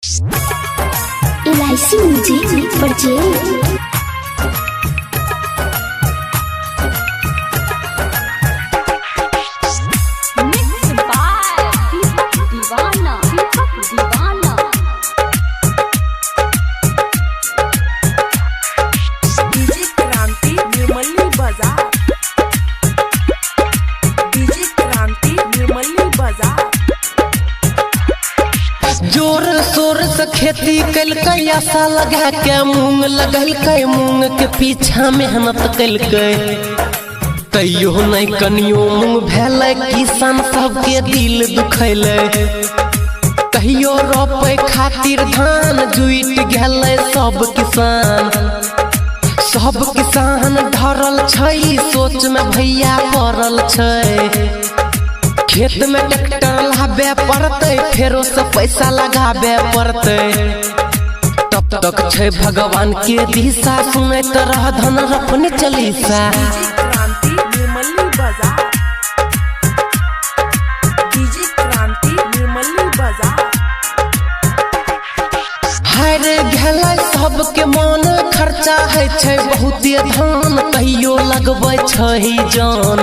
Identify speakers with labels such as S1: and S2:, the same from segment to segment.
S1: LIC music purchase.
S2: जोर शोर से खेती कलकै, आशा लगा के मूंग लगलकै, मूंग के पीछा मेहनत कलकै, तैयो नहीं कनियो मूंग भेलै, किसान सबके दिल दुखैलै। कहियो रोपे खातिर धान जुट गेलै सब किसान धरल छै, सोच में भैया पड़ल छै। खेत में ट्रैक्टर लाबे पड़ते, फेरो से पैसा लगाबे पड़ते, तब तक छै भगवान के दिशा, सुनैत रह धन रोपनी चालीसा। हाय रे गेलै सबके मन, खर्चा है छै बहुते धान, कहियो लगबै छै जान,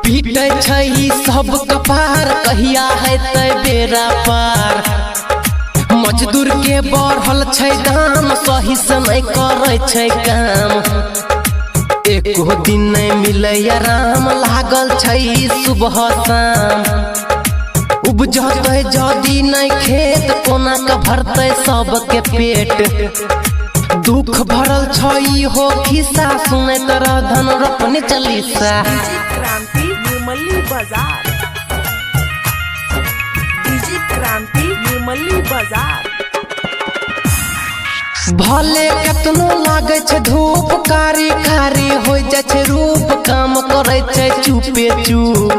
S2: पीटे छै सब कपार, कहिया हेतै बेरा पार। मजदूर के बढ़ल छै दाम, सही से नहीं करे छै काम, एको दिन नहीं मिले आराम, लागल छै सुबह शाम। उपजते जदी नहीं खेत, कोना के भरते सबके पेट, दुख भरल छै हो खिस्सा, सुनैत रह धन रोपनी चालीसा।
S3: निर्मली बाजार, डीजी क्रांति निर्मली बाजार।
S2: भले कतनो लागे छै धूप, कारी कारी हो जाए छै रूप, काम करे छै चुपे चुप,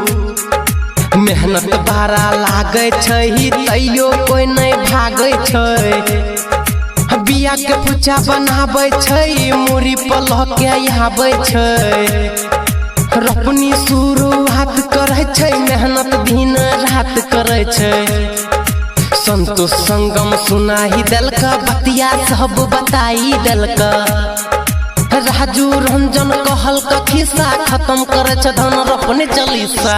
S2: मेहनत बारा लागे छै, तैयो कोई नहीं भागे छै। बिया के पुचा बनाबै छै, मूड़ी पलह के आबै छै, रोपनी शुरुआत करे छै, मेहनत दिन रात करे छै। संतोष संगम सुनाही देलका, बतिया सब बताई देलका, राजू रंजन कहल का खिस्सा, खत्म करे छै धन रोपनी चालीसा।